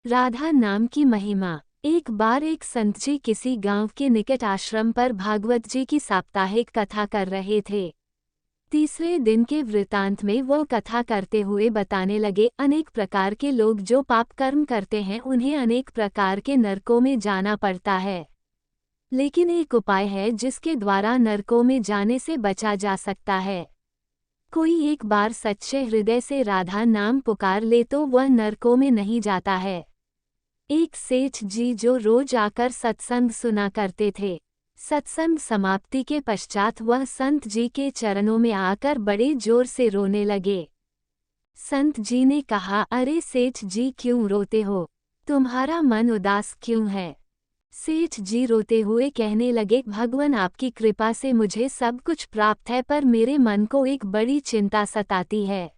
राधा नाम की महिमा। एक बार एक संत जी किसी गांव के निकट आश्रम पर भागवत जी की साप्ताहिक कथा कर रहे थे। तीसरे दिन के वृतांत में वो कथा करते हुए बताने लगे, अनेक प्रकार के लोग जो पाप कर्म करते हैं उन्हें अनेक प्रकार के नरकों में जाना पड़ता है, लेकिन एक उपाय है जिसके द्वारा नरकों में जाने से बचा जा सकता है। कोई एक बार सच्चे हृदय से राधा नाम पुकार ले तो वह नरकों में नहीं जाता है। एक सेठ जी जो रोज आकर सत्संग सुना करते थे, सत्संग समाप्ति के पश्चात वह संत जी के चरणों में आकर बड़े जोर से रोने लगे। संत जी ने कहा, अरे सेठ जी क्यों रोते हो, तुम्हारा मन उदास क्यों है। सेठ जी रोते हुए कहने लगे, भगवान आपकी कृपा से मुझे सब कुछ प्राप्त है, पर मेरे मन को एक बड़ी चिंता सताती है।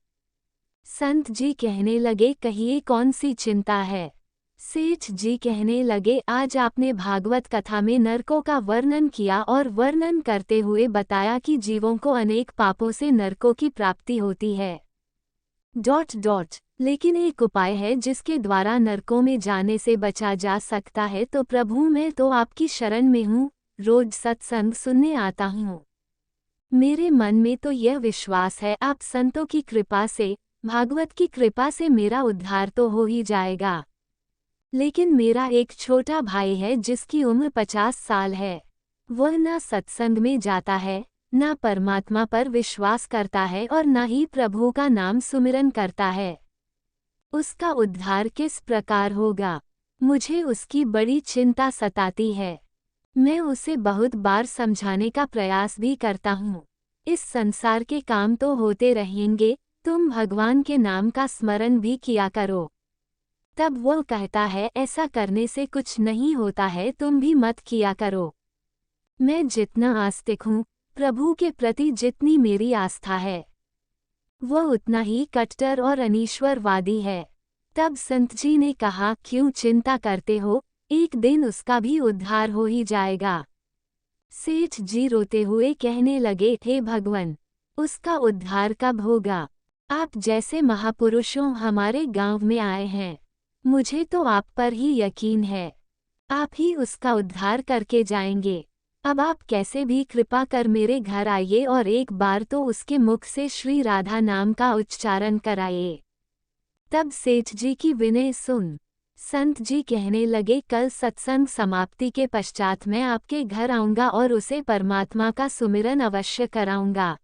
संत जी कहने लगे, कहिए कौन सी चिंता है। सेठ जी कहने लगे, आज आपने भागवत कथा में नरकों का वर्णन किया और वर्णन करते हुए बताया कि जीवों को अनेक पापों से नरकों की प्राप्ति होती है। लेकिन एक उपाय है जिसके द्वारा नरकों में जाने से बचा जा सकता है, तो प्रभु मैं तो आपकी शरण में हूँ, रोज सत्संग सुनने आता हूँ। मेरे मन में तो यह विश्वास है आप संतों की कृपा से, भागवत की कृपा से मेरा उद्धार तो हो ही जाएगा। लेकिन मेरा एक छोटा भाई है जिसकी उम्र 50 साल है। वह न सत्संग में जाता है, न परमात्मा पर विश्वास करता है और न ही प्रभु का नाम सुमिरन करता है। उसका उद्धार किस प्रकार होगा, मुझे उसकी बड़ी चिंता सताती है। मैं उसे बहुत बार समझाने का प्रयास भी करता हूँ, इस संसार के काम तो होते रहेंगे, तुम भगवान के नाम का स्मरण भी किया करो। तब वो कहता है, ऐसा करने से कुछ नहीं होता है, तुम भी मत किया करो। मैं जितना आस्तिक हूँ, प्रभु के प्रति जितनी मेरी आस्था है, वह उतना ही कट्टर और अनीश्वरवादी है। तब संत जी ने कहा, क्यों चिंता करते हो, एक दिन उसका भी उद्धार हो ही जाएगा। सेठ जी रोते हुए कहने लगे, हे भगवान, उसका उद्धार कब होगा। आप जैसे महापुरुषों हमारे गांव में आए हैं, मुझे तो आप पर ही यकीन है, आप ही उसका उद्धार करके जाएंगे। अब आप कैसे भी कृपा कर मेरे घर आइए और एक बार तो उसके मुख से श्री राधा नाम का उच्चारण कराइए। तब सेठ जी की विनय सुन संत जी कहने लगे, कल सत्संग समाप्ति के पश्चात मैं आपके घर आऊंगा और उसे परमात्मा का सुमिरन अवश्य कराऊंगा।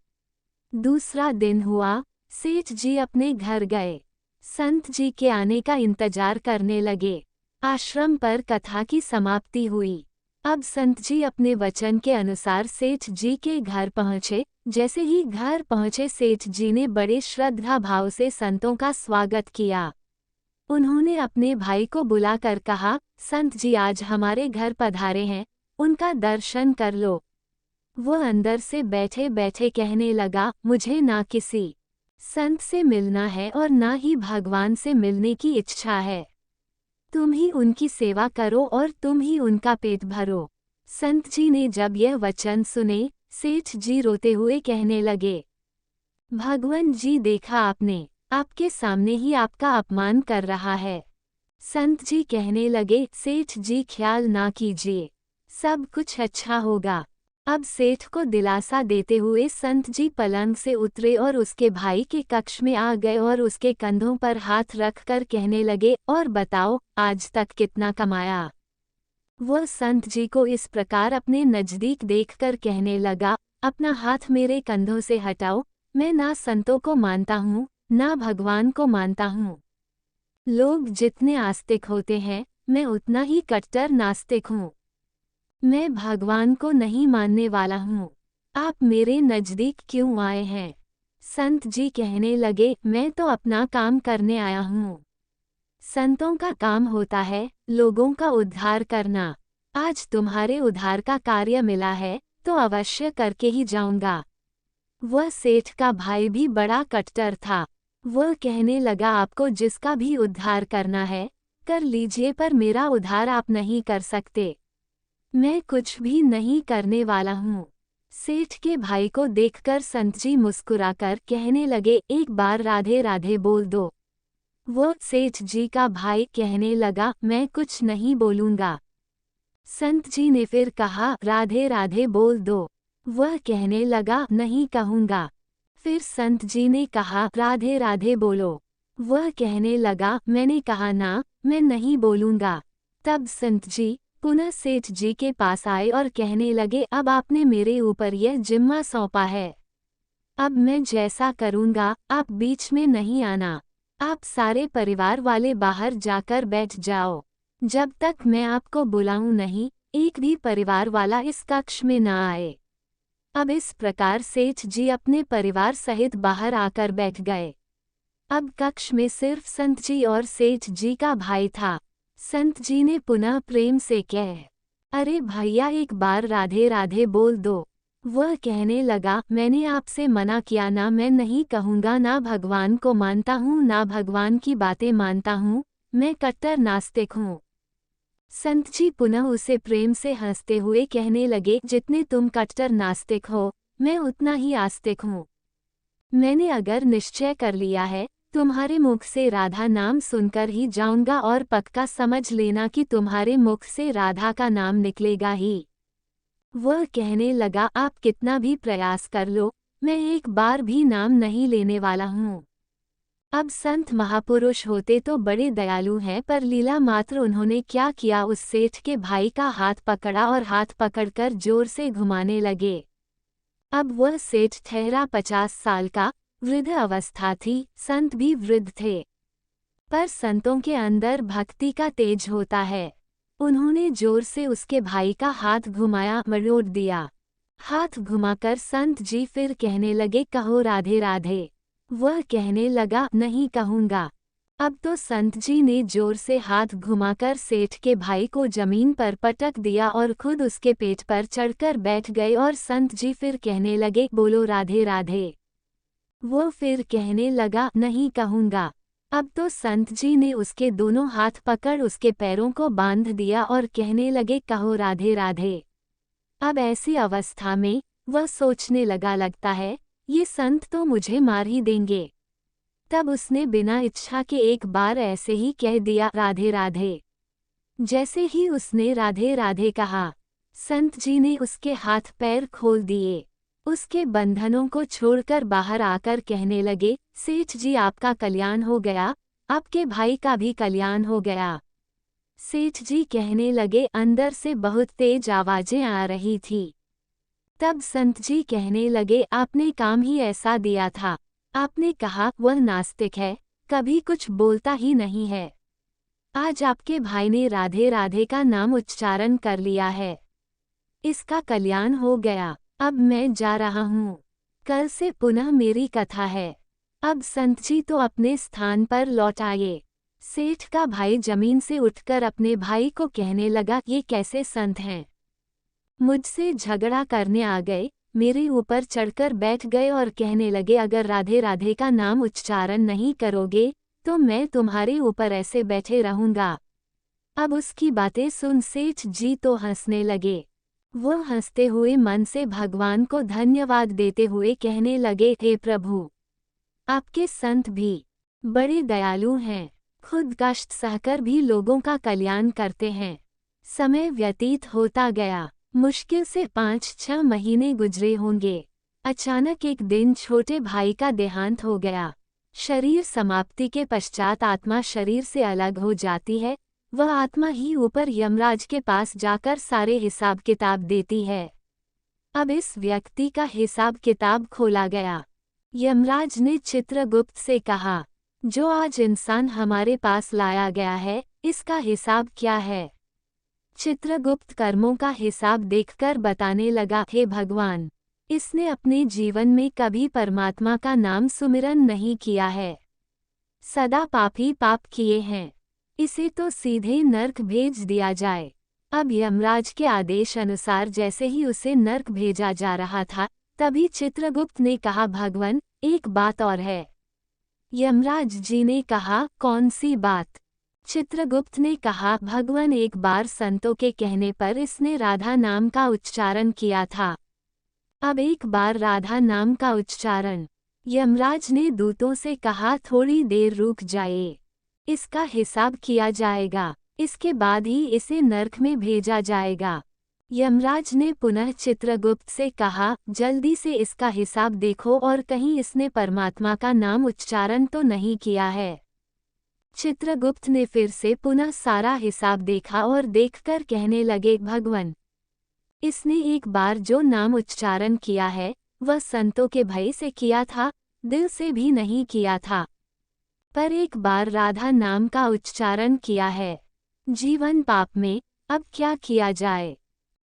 दूसरा दिन हुआ, सेठ जी अपने घर गए, संत जी के आने का इंतजार करने लगे। आश्रम पर कथा की समाप्ति हुई। अब संत जी अपने वचन के अनुसार सेठ जी के घर पहुँचे। जैसे ही घर पहुँचे, सेठ जी ने बड़े श्रद्धा भाव से संतों का स्वागत किया। उन्होंने अपने भाई को बुलाकर कहा, संत जी आज हमारे घर पधारे हैं, उनका दर्शन कर लो। वह अंदर से बैठे बैठे कहने लगा, मुझे ना किसी संत से मिलना है और ना ही भगवान से मिलने की इच्छा है। तुम ही उनकी सेवा करो और तुम ही उनका पेट भरो। संत जी ने जब यह वचन सुने, सेठ जी रोते हुए कहने लगे, भगवान जी देखा आपने, आपके सामने ही आपका अपमान कर रहा है। संत जी कहने लगे, सेठ जी ख्याल ना कीजिए, सब कुछ अच्छा होगा। अब सेठ को दिलासा देते हुए संत जी पलंग से उतरे और उसके भाई के कक्ष में आ गए और उसके कंधों पर हाथ रखकर कहने लगे, और बताओ आज तक कितना कमाया। वह संत जी को इस प्रकार अपने नजदीक देखकर कहने लगा, अपना हाथ मेरे कंधों से हटाओ, मैं ना संतों को मानता हूँ ना भगवान को मानता हूँ। लोग जितने आस्तिक होते हैं, मैं उतना ही कट्टर नास्तिक हूँ। मैं भगवान को नहीं मानने वाला हूँ। आप मेरे नजदीक क्यों आए हैं। संत जी कहने लगे, मैं तो अपना काम करने आया हूँ। संतों का काम होता है लोगों का उद्धार करना। आज तुम्हारे उद्धार का कार्य मिला है तो अवश्य करके ही जाऊंगा। वह सेठ का भाई भी बड़ा कट्टर था। वह कहने लगा, आपको जिसका भी उद्धार करना है कर लीजिए, पर मेरा उद्धार आप नहीं कर सकते। मैं कुछ भी नहीं करने वाला हूँ। सेठ के भाई को देखकर संत जी मुस्कुराकर कहने लगे, एक बार राधे राधे बोल दो। वो सेठ जी का भाई कहने लगा, मैं कुछ नहीं बोलूँगा। संत जी ने फिर कहा, राधे राधे बोल दो। वह कहने लगा, नहीं कहूँगा। फिर संत जी ने कहा, राधे राधे बोलो। वह कहने लगा, मैंने कहा ना, मैं नहीं बोलूँगा। तब संत जी पुनः सेठ जी के पास आए और कहने लगे, अब आपने मेरे ऊपर यह जिम्मा सौंपा है। अब मैं जैसा करूँगा, आप बीच में नहीं आना। आप सारे परिवार वाले बाहर जाकर बैठ जाओ। जब तक मैं आपको बुलाऊं नहीं, एक भी परिवार वाला इस कक्ष में न आए। अब इस प्रकार सेठ जी अपने परिवार सहित बाहर आकर बैठ गए। अब कक्ष में सिर्फ संत जी और सेठ जी का भाई था। संत जी ने पुनः प्रेम से कह, अरे भैया एक बार राधे राधे बोल दो। वह कहने लगा, मैंने आपसे मना किया ना, मैं नहीं कहूँगा, ना भगवान को मानता हूँ ना भगवान की बातें मानता हूँ, मैं कट्टर नास्तिक हूँ। संत जी पुनः उसे प्रेम से हंसते हुए कहने लगे, जितने तुम कट्टर नास्तिक हो, मैं उतना ही आस्तिक हूँ। मैंने अगर निश्चय कर लिया है, तुम्हारे मुख से राधा नाम सुनकर ही जाऊंगा और पक्का समझ लेना कि तुम्हारे मुख से राधा का नाम निकलेगा ही। वह कहने लगा, आप कितना भी प्रयास कर लो, मैं एक बार भी नाम नहीं लेने वाला हूँ। अब संत महापुरुष होते तो बड़े दयालु हैं, पर लीला मात्र उन्होंने क्या किया, उस सेठ के भाई का हाथ पकड़ा और हाथ पकड़कर जोर से घुमाने लगे। अब वह सेठ ठहरा 50 साल का, वृद्ध अवस्था थी, संत भी वृद्ध थे। पर संतों के अंदर भक्ति का तेज होता है। उन्होंने जोर से उसके भाई का हाथ घुमाया, मरोड़ दिया। हाथ घुमाकर संत जी फिर कहने लगे, कहो राधे राधे। वह कहने लगा, नहीं कहूँगा। अब तो संत जी ने जोर से हाथ घुमाकर सेठ के भाई को जमीन पर पटक दिया और खुद उसके पेट पर चढ़कर बैठ गए और संत जी फिर कहने लगे, बोलो राधे राधे। वो फिर कहने लगा, नहीं कहूँगा। अब तो संत जी ने उसके दोनों हाथ पकड़ उसके पैरों को बांध दिया और कहने लगे, कहो राधे राधे। अब ऐसी अवस्था में वह सोचने लगा, लगता है ये संत तो मुझे मार ही देंगे। तब उसने बिना इच्छा के एक बार ऐसे ही कह दिया, राधे राधे। जैसे ही उसने राधे राधे कहा, संत जी ने उसके हाथ पैर खोल दिए। उसके बंधनों को छोड़कर बाहर आकर कहने लगे, सेठ जी आपका कल्याण हो गया, आपके भाई का भी कल्याण हो गया। सेठ जी कहने लगे, अंदर से बहुत तेज आवाजें आ रही थी। तब संत जी कहने लगे, आपने काम ही ऐसा दिया था। आपने कहा वह नास्तिक है, कभी कुछ बोलता ही नहीं है। आज आपके भाई ने राधे राधे का नाम उच्चारण कर लिया है, इसका कल्याण हो गया। अब मैं जा रहा हूँ, कल से पुनः मेरी कथा है। अब संत जी तो अपने स्थान पर लौट आए। सेठ का भाई जमीन से उठकर अपने भाई को कहने लगा, ये कैसे संत हैं, मुझसे झगड़ा करने आ गए, मेरे ऊपर चढ़कर बैठ गए और कहने लगे, अगर राधे राधे का नाम उच्चारण नहीं करोगे तो मैं तुम्हारे ऊपर ऐसे बैठे रहूंगा। अब उसकी बातें सुन सेठ जी तो हंसने लगे। वह हंसते हुए मन से भगवान को धन्यवाद देते हुए कहने लगे, हे प्रभु, आपके संत भी बड़े दयालु हैं, खुद कष्ट सहकर भी लोगों का कल्याण करते हैं। समय व्यतीत होता गया। मुश्किल से 5-6 महीने गुजरे होंगे। अचानक एक दिन छोटे भाई का देहांत हो गया। शरीर समाप्ति के पश्चात आत्मा शरीर से अलग हो जाती है। वह आत्मा ही ऊपर यमराज के पास जाकर सारे हिसाब किताब देती है। अब इस व्यक्ति का हिसाब किताब खोला गया। यमराज ने चित्रगुप्त से कहा, जो आज इंसान हमारे पास लाया गया है, इसका हिसाब क्या है? चित्रगुप्त कर्मों का हिसाब देखकर बताने लगा, हे भगवान, इसने अपने जीवन में कभी परमात्मा का नाम सुमिरन नहीं किया है, सदा पाप ही पाप किए हैं, इसे तो सीधे नर्क भेज दिया जाए। अब यमराज के आदेश अनुसार जैसे ही उसे नर्क भेजा जा रहा था, तभी चित्रगुप्त ने कहा, भगवान, एक बात और है। यमराज जी ने कहा, कौन सी बात? चित्रगुप्त ने कहा, भगवान, एक बार संतों के कहने पर इसने राधा नाम का उच्चारण किया था। अब एक बार राधा नाम का उच्चारण। यमराज ने दूतों से कहा, थोड़ी देर रुक जाए। इसका हिसाब किया जाएगा। इसके बाद ही इसे नर्क में भेजा जाएगा। यमराज ने पुनः चित्रगुप्त से कहा, जल्दी से इसका हिसाब देखो और कहीं इसने परमात्मा का नाम उच्चारण तो नहीं किया है। चित्रगुप्त ने फिर से पुनः सारा हिसाब देखा और देखकर कहने लगे, भगवन, इसने एक बार जो नाम उच्चारण किया है वह संतों के भय से किया था, दिल से भी नहीं किया था। पर एक बार राधा नाम का उच्चारण किया है। जीवन पाप में, अब क्या किया जाए?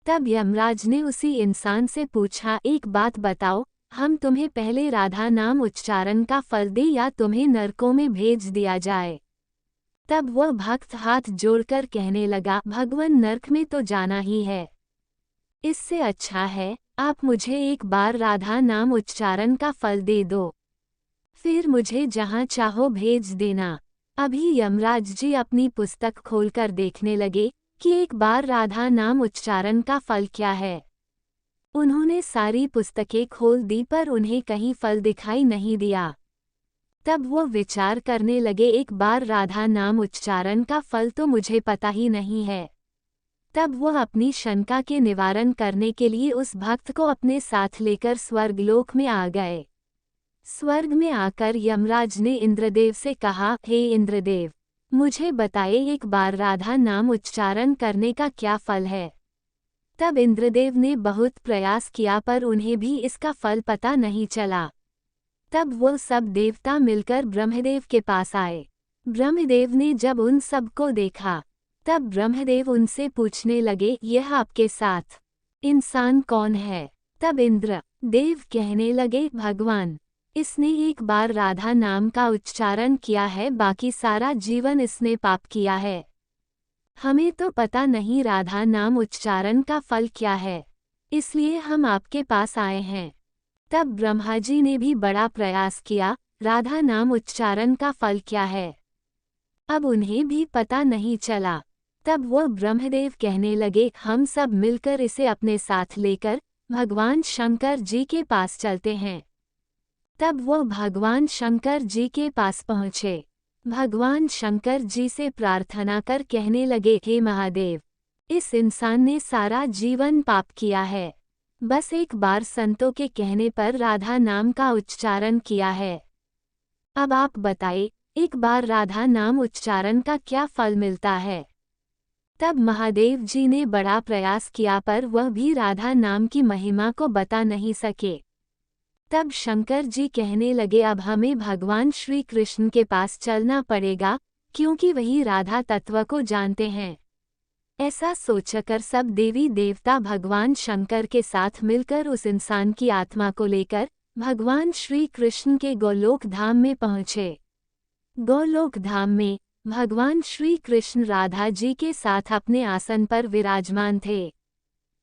तब यमराज ने उसी इंसान से पूछा, एक बात बताओ, हम तुम्हें पहले राधा नाम उच्चारण का फल दें या तुम्हें नरकों में भेज दिया जाए? तब वह भक्त हाथ जोड़कर कहने लगा, भगवन, नरक में तो जाना ही है। इससे अच्छा है आप मुझे एक बार राधा नाम उच्चारण का फल दे दो, फिर मुझे जहाँ चाहो भेज देना। अभी यमराज जी अपनी पुस्तक खोलकर देखने लगे कि एक बार राधा नाम उच्चारण का फल क्या है। उन्होंने सारी पुस्तकें खोल दी पर उन्हें कहीं फल दिखाई नहीं दिया। तब वो विचार करने लगे, एक बार राधा नाम उच्चारण का फल तो मुझे पता ही नहीं है। तब वह अपनी शंका के निवारण करने के लिए उस भक्त को अपने साथ लेकर स्वर्गलोक में आ गए। स्वर्ग में आकर यमराज ने इंद्रदेव से कहा, हे इंद्रदेव, मुझे बताए एक बार राधा नाम उच्चारण करने का क्या फल है? तब इंद्रदेव ने बहुत प्रयास किया पर उन्हें भी इसका फल पता नहीं चला। तब वो सब देवता मिलकर ब्रह्मदेव के पास आए। ब्रह्मदेव ने जब उन सब को देखा तब ब्रह्मदेव उनसे पूछने लगे, यह आपके साथ इंसान कौन है? तब इंद्र देव कहने लगे, भगवान, इसने एक बार राधा नाम का उच्चारण किया है, बाकी सारा जीवन इसने पाप किया है। हमें तो पता नहीं राधा नाम उच्चारण का फल क्या है, इसलिए हम आपके पास आए हैं। तब ब्रह्मा जी ने भी बड़ा प्रयास किया, राधा नाम उच्चारण का फल क्या है? अब उन्हें भी पता नहीं चला। तब वो ब्रह्मदेव कहने लगे, हम सब मिलकर इसे अपने साथ लेकर भगवान शंकर जी के पास चलते हैं। तब वो भगवान शंकर जी के पास पहुँचे। भगवान शंकर जी से प्रार्थना कर कहने लगे, हे महादेव, इस इंसान ने सारा जीवन पाप किया है, बस एक बार संतों के कहने पर राधा नाम का उच्चारण किया है। अब आप बताइए, एक बार राधा नाम उच्चारण का क्या फल मिलता है? तब महादेव जी ने बड़ा प्रयास किया पर वह भी राधा नाम की महिमा को बता नहीं सके। तब शंकर जी कहने लगे, अब हमें भगवान श्री कृष्ण के पास चलना पड़ेगा, क्योंकि वही राधा तत्व को जानते हैं। ऐसा सोचकर सब देवी देवता भगवान शंकर के साथ मिलकर उस इंसान की आत्मा को लेकर भगवान श्री कृष्ण के गोलोक धाम में पहुँचे। गोलोक धाम में भगवान श्री कृष्ण राधा जी के साथ अपने आसन पर विराजमान थे।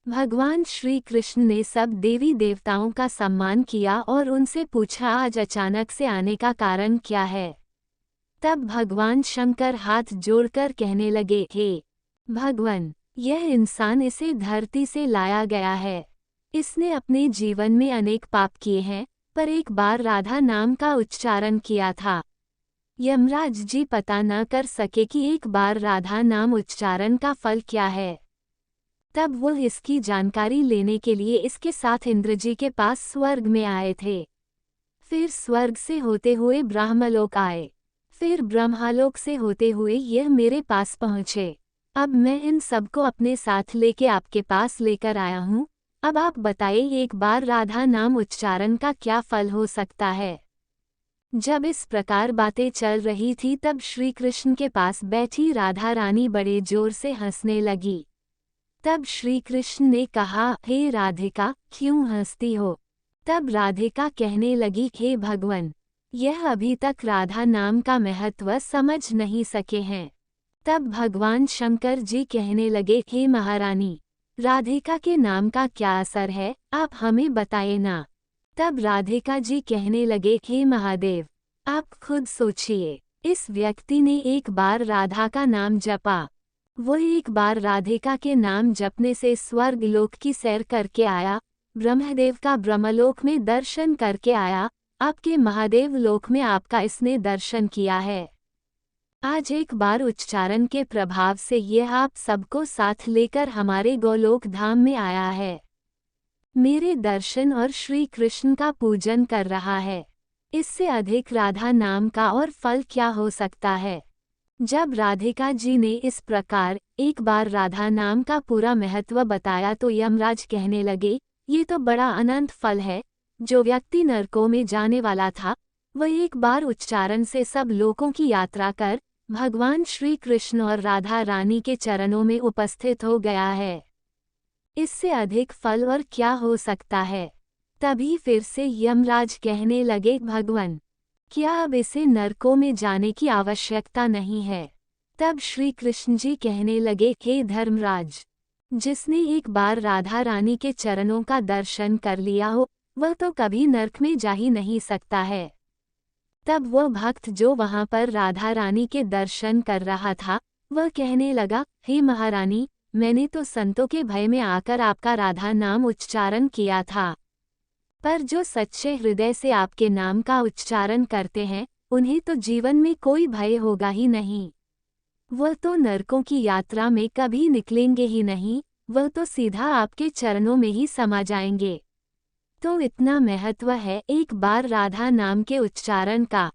भगवान श्री कृष्ण ने सब देवी देवताओं का सम्मान किया और उनसे पूछा, आज अचानक से आने का कारण क्या है? तब भगवान शंकर हाथ जोड़कर कहने लगे, हे भगवन, यह इंसान इसे धरती से लाया गया है। इसने अपने जीवन में अनेक पाप किए हैं, पर एक बार राधा नाम का उच्चारण किया था। यमराज जी पता न कर सके कि एक बार राधा नाम उच्चारण का फल क्या है। तब वो इसकी जानकारी लेने के लिए इसके साथ इंद्र जी के पास स्वर्ग में आए थे। फिर स्वर्ग से होते हुए ब्रह्मलोक आए, फिर ब्रह्मलोक से होते हुए यह मेरे पास पहुँचे। अब मैं इन सबको अपने साथ लेके आपके पास लेकर आया हूँ। अब आप बताइए, एक बार राधा नाम उच्चारण का क्या फल हो सकता है? जब इस प्रकार बातें चल रही थी तब श्री कृष्ण के पास बैठी राधा रानी बड़े जोर से हंसने लगी। तब श्री कृष्ण ने कहा, हे राधिका, क्यों हंसती हो? तब राधिका कहने लगी, हे भगवन, यह अभी तक राधा नाम का महत्व समझ नहीं सके हैं। तब भगवान शंकर जी कहने लगे, हे महारानी, राधिका के नाम का क्या असर है, आप हमें बताइए ना। तब राधिका जी कहने लगे, हे महादेव, आप खुद सोचिए, इस व्यक्ति ने एक बार राधा का नाम जपा, वो एक बार राधिका के नाम जपने से स्वर्ग लोक की सैर करके आया, ब्रह्मदेव का ब्रह्मलोक में दर्शन करके आया, आपके महादेव लोक में आपका इसने दर्शन किया है। आज एक बार उच्चारण के प्रभाव से यह आप सबको साथ लेकर हमारे गोलोक धाम में आया है। मेरे दर्शन और श्री कृष्ण का पूजन कर रहा है। इससे अधिक राधा नाम का और फल क्या हो सकता है। जब राधिका जी ने इस प्रकार एक बार राधा नाम का पूरा महत्व बताया तो यमराज कहने लगे, ये तो बड़ा अनंत फल है। जो व्यक्ति नरकों में जाने वाला था वह एक बार उच्चारण से सब लोकों की यात्रा कर भगवान श्री कृष्ण और राधा रानी के चरणों में उपस्थित हो गया है। इससे अधिक फल और क्या हो सकता है। तभी फिर से यमराज कहने लगे, भगवान क्या अब इसे नरकों में जाने की आवश्यकता नहीं है। तब श्री कृष्ण जी कहने लगे, हे धर्मराज, जिसने एक बार राधा रानी के चरणों का दर्शन कर लिया हो वह तो कभी नरक में जा ही नहीं सकता है। तब वह भक्त जो वहां पर राधा रानी के दर्शन कर रहा था वह कहने लगा, हे महारानी, मैंने तो संतों के भय में आकर आपका राधा नाम उच्चारण किया था, पर जो सच्चे हृदय से आपके नाम का उच्चारण करते हैं उन्हें तो जीवन में कोई भय होगा ही नहीं। वह तो नरकों की यात्रा में कभी निकलेंगे ही नहीं, वह तो सीधा आपके चरणों में ही समा जाएंगे। तो इतना महत्व है एक बार राधा नाम के उच्चारण का।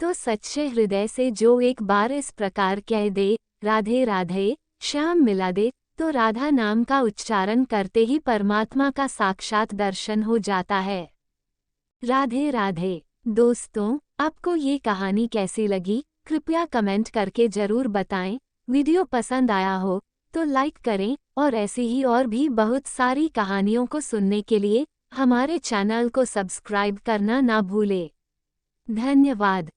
तो सच्चे हृदय से जो एक बार इस प्रकार कह दे, राधे राधे श्याम मिला दे, तो राधा नाम का उच्चारण करते ही परमात्मा का साक्षात दर्शन हो जाता है। राधे राधे। दोस्तों, आपको ये कहानी कैसी लगी कृपया कमेंट करके जरूर बताएं। वीडियो पसंद आया हो तो लाइक करें और ऐसी ही और भी बहुत सारी कहानियों को सुनने के लिए हमारे चैनल को सब्सक्राइब करना ना भूलें। धन्यवाद।